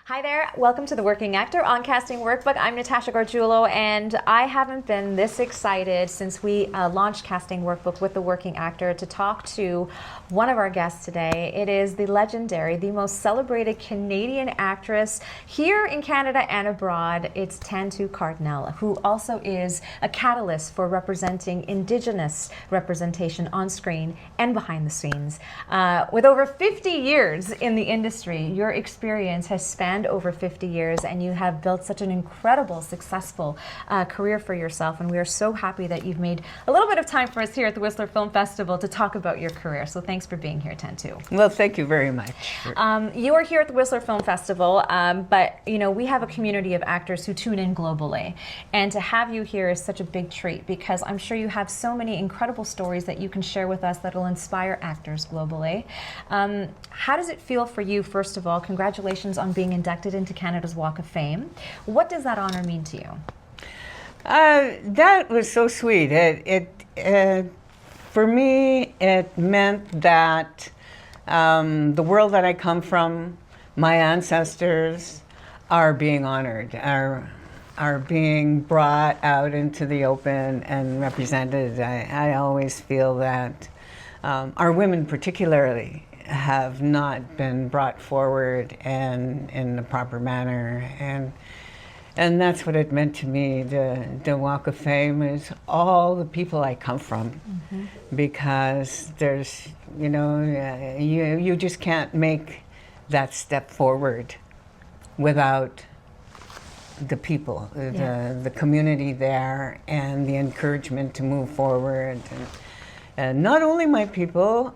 Hi there, welcome to The Working Actor on Casting Workbook. I'm Natasha Gargiulo, and I haven't been this excited since we launched Casting Workbook with The Working Actor to talk to one of our guests today. It is the legendary, the most celebrated Canadian actress here in Canada and abroad. It's Tantoo Cardinal, who also is a catalyst for representing Indigenous representation on screen and behind the scenes. With over 50 years in the industry, your experience has spanned over 50 years, and you have built such an incredible, successful career for yourself, and we are so happy that you've made a little bit of time for us here at the Whistler Film Festival to talk about your career. So thanks for being here, Tantoo. Well, thank you very much. You are here at the Whistler Film Festival, but you know, we have a community of actors who tune in globally, and to have you here is such a big treat because I'm sure you have so many incredible stories that you can share with us that will inspire actors globally. How does it feel for you, first of all? Congratulations on being inducted into Canada's Walk of Fame. What does that honor mean to you? That was so sweet. For me, it meant that the world that I come from, my ancestors, are being honored, are being brought out into the open and represented. I always feel that our women particularly have not been brought forward and in the proper manner, and that's what it meant to me. The Walk of Fame is all the people I come from, because there's, you know, you just can't make that step forward without the people, the community there, and the encouragement to move forward. And not only my people,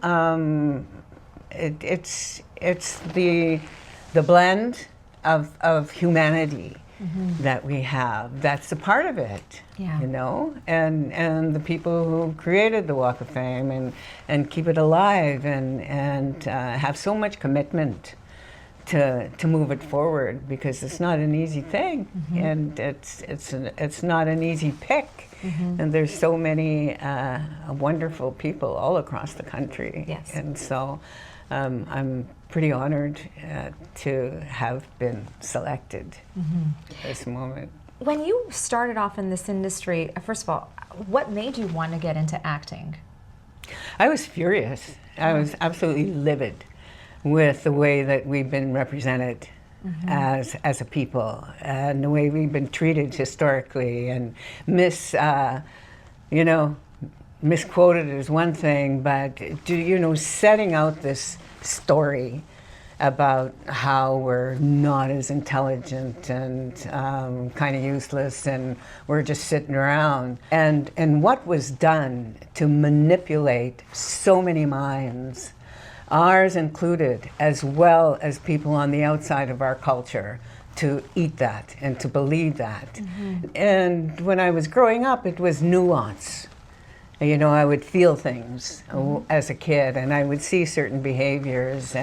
it's the blend of humanity that we have. That's a part of it, you know, and the people who created the Walk of Fame and keep it alive and have so much commitment to move it forward, because it's not an easy thing, and it's not an easy pick. And there's so many wonderful people all across the country, and so I'm pretty honored to have been selected at this moment. When you started off in this industry, first of all, what made you want to get into acting? I was furious. I was absolutely livid with the way that we've been represented as a people, and the way we've been treated historically, and misquoted is one thing, but setting out this story about how we're not as intelligent and kind of useless, and we're just sitting around, and what was done to manipulate so many minds, ours included, as well as people on the outside of our culture, to eat that and to believe that. And when I was growing up, it was nuance. You know, I would feel things as a kid, and I would see certain behaviors,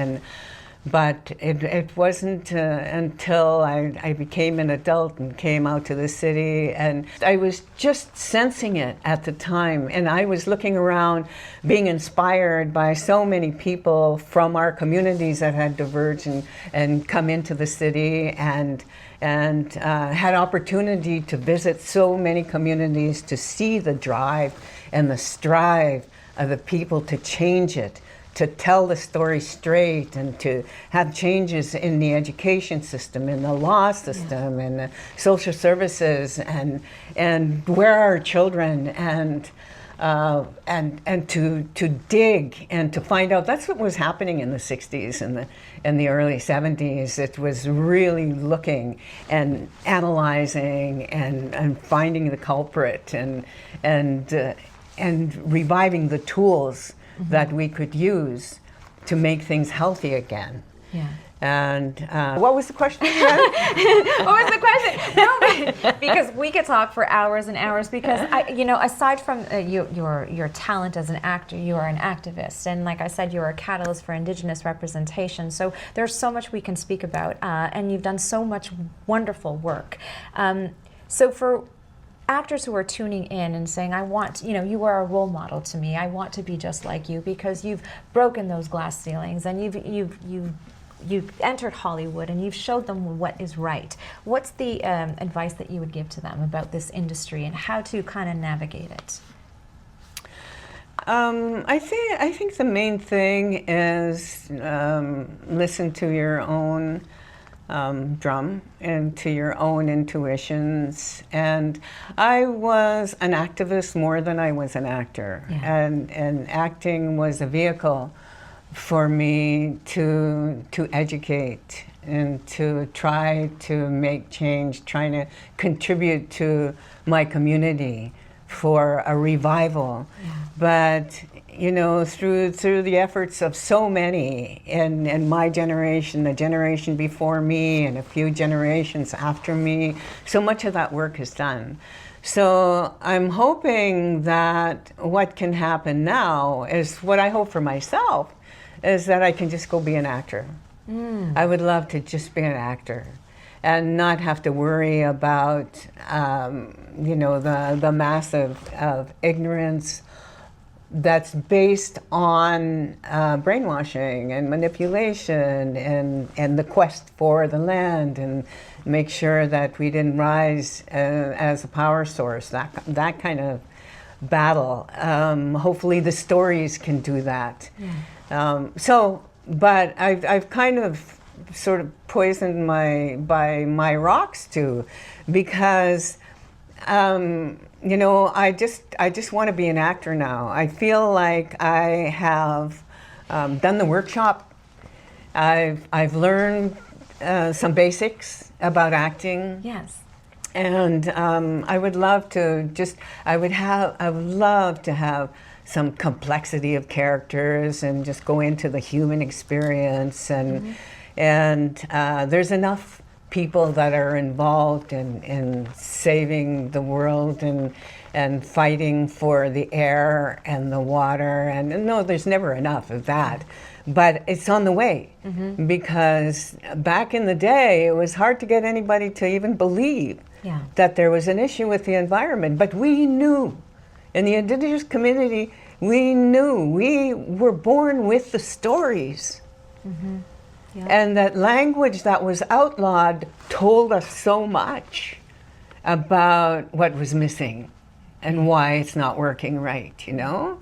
but it wasn't until I became an adult and came out to the city, and I was just sensing it at the time, and I was looking around, being inspired by so many people from our communities that had diverged and come into the city, and had opportunity to visit so many communities, to see the drive and the strive of the people to change it, to tell the story straight, and to have changes in the education system, in the law system, and the social services, and where are our children, and to dig and to find out. That's what was happening in the 60s and the early 70s. It was really looking and analyzing and finding the culprit and reviving the tools that we could use to make things healthy again. And what was the question again? What was the question? No, because we could talk for hours and hours, because aside from your talent as an actor, you are an activist, and like I said, you're a catalyst for Indigenous representation. So there's so much we can speak about, and you've done so much wonderful work. So for actors who are tuning in and saying, I want, you are a role model to me, I want to be just like you, because you've broken those glass ceilings, and you've you've entered Hollywood and you've showed them what is right. What's the advice that you would give to them about this industry and how to kind of navigate it? I think the main thing is listen to your own drum and to your own intuitions. And I was an activist more than I was an actor. Yeah. And acting was a vehicle for me to educate and to try to make change, trying to contribute to my community for a revival. Yeah. But you know, through the efforts of so many in my generation, the generation before me, and a few generations after me, so much of that work is done. So I'm hoping that what can happen now is what I hope for myself, is that I can just go be an actor. I would love to just be an actor and not have to worry about, you know, the massive of ignorance that's based on brainwashing and manipulation and the quest for the land, and make sure that we didn't rise as a power source, that kind of battle. Hopefully the stories can do that. Yeah. But I've kind of sort of poisoned my rocks too, because you know, I just want to be an actor now. I feel like I have done the workshop. I've learned some basics about acting. Yes. And I would love to I would love to have some complexity of characters and just go into the human experience. And there's enough people that are involved in saving the world and fighting for the air and the water. And no, there's never enough of that. But it's on the way, because back in the day, it was hard to get anybody to even believe that there was an issue with the environment. But we knew, in the Indigenous community, we knew. We were born with the stories. Yeah. And that language that was outlawed told us so much about what was missing and why it's not working right, you know?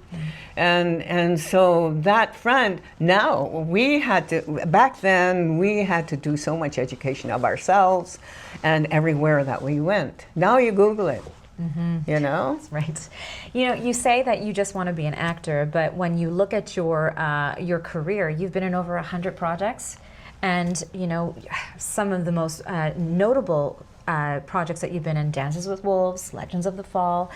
And so that front, now we had to, back then we had to do so much education of ourselves and everywhere that we went. Now you Google it. You know? That's right. You know, you say that you just want to be an actor, but when you look at your career, you've been in over 100 projects, and you know, some of the most notable projects that you've been in: Dances with Wolves, Legends of the Fall.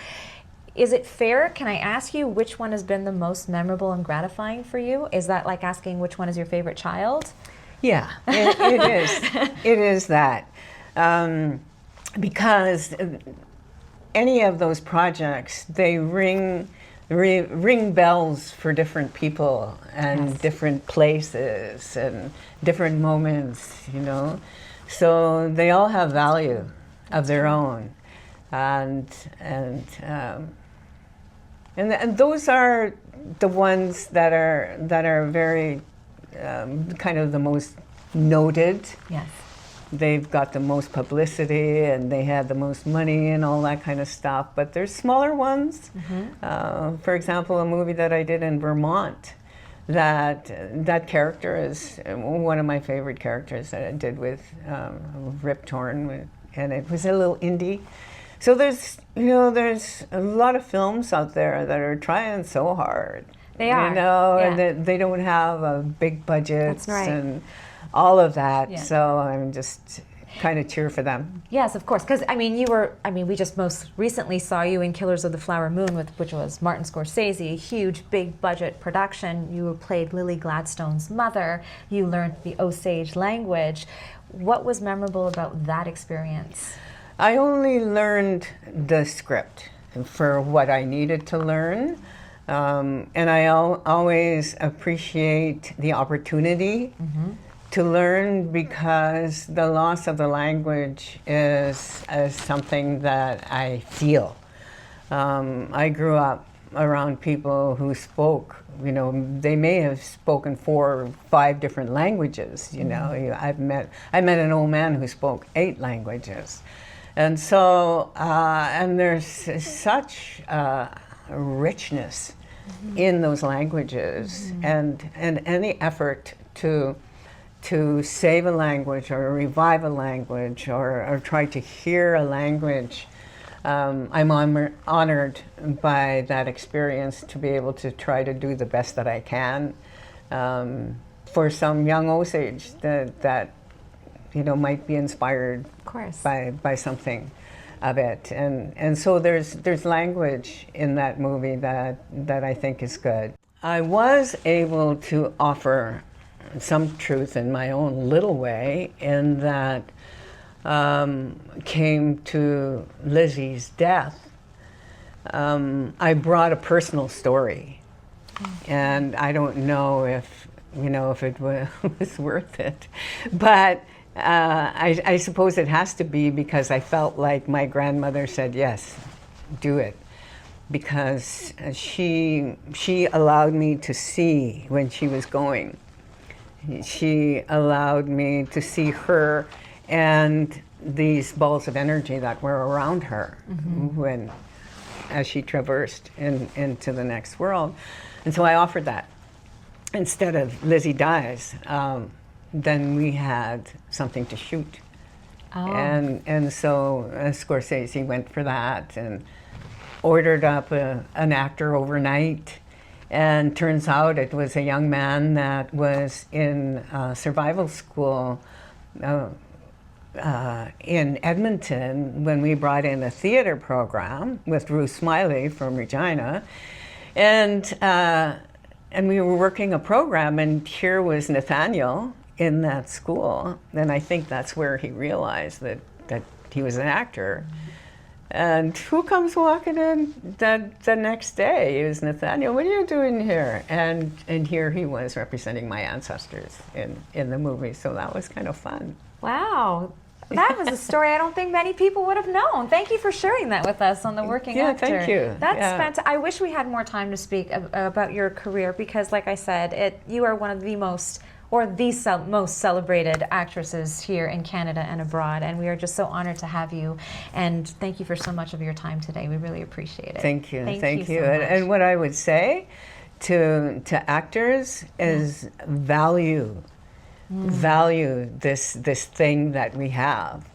Is it fair? Can I ask you which one has been the most memorable and gratifying for you? Is that like asking which one is your favorite child? Yeah, it is. It is that, because any of those projects, they ring bells for different people and different places and different moments, you know. So they all have value of their own, and those are the ones that are very kind of the most noted. Yes. They've got the most publicity and they had the most money and all that kind of stuff. But there's smaller ones. For example, a movie that I did in Vermont, that character is one of my favorite characters that I did with Rip Torn, and it was a little indie. So there's a lot of films out there that are trying so hard. They are. You know, and they don't have a big budget. That's right. And all of that. Yeah. So I'm just kind of cheer for them. Yes, of course. Because we just most recently saw you in Killers of the Flower Moon, which was Martin Scorsese, a huge, big budget production. You played Lily Gladstone's mother. You learned the Osage language. What was memorable about that experience? I only learned the script for what I needed to learn. And I always appreciate the opportunity to learn, because the loss of the language is something that I feel. I grew up around people who spoke, they may have spoken 4 or 5 different languages. I met an old man who spoke 8 languages, and so and there's such richness in those languages, and any effort to save a language or revive a language or try to hear a language. I'm honored by that experience to be able to try to do the best that I can for some young Osage that might be inspired Of course. by something of it. And so there's language in that movie that I think is good. I was able to offer some truth in my own little way, in that came to Lizzie's death. I brought a personal story, and I don't know if it was worth it, but I suppose it has to be, because I felt like my grandmother said, yes, do it, because she allowed me to see when she was going. She allowed me to see her and these balls of energy that were around her as she traversed into the next world. And so I offered that. Instead of Lizzie dies, then we had something to shoot. Oh. And so Scorsese went for that and ordered up an actor overnight. And turns out it was a young man that was in survival school in Edmonton when we brought in a theater program with Ruth Smiley from Regina. And we were working a program, and here was Nathaniel in that school. And I think that's where he realized that he was an actor. And who comes walking in the next day? It was Nathaniel. What are you doing here? And here he was representing my ancestors in the movie. So that was kind of fun. Wow. That was a story I don't think many people would have known. Thank you for sharing that with us on The Working Actor. Yeah, thank you. That's fantastic. I wish we had more time to speak about your career, because, like I said, you are one of the most celebrated actresses here in Canada and abroad, and we are just so honored to have you. And thank you for so much of your time today. We really appreciate it. Thank you. Thank you. So much. And what I would say to actors is value this thing that we have,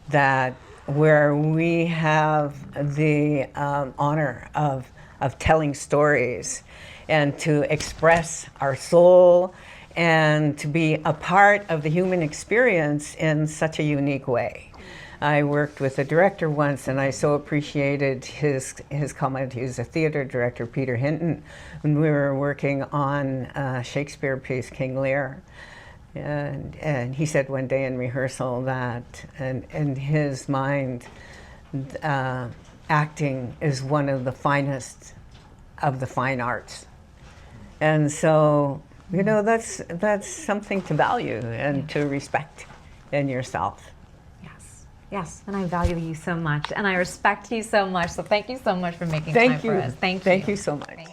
that where we have the honor of telling stories and to express our soul and to be a part of the human experience in such a unique way. I worked with a director once, and I so appreciated his comment. He was a theater director, Peter Hinton, when we were working on a Shakespeare piece, King Lear. And he said one day in rehearsal that in his mind, acting is one of the finest of the fine arts. And so, that's something to value and to respect in yourself. Yes, and I value you so much, and I respect you so much. So thank you so much for making time for us. Thank you. Thank you so much.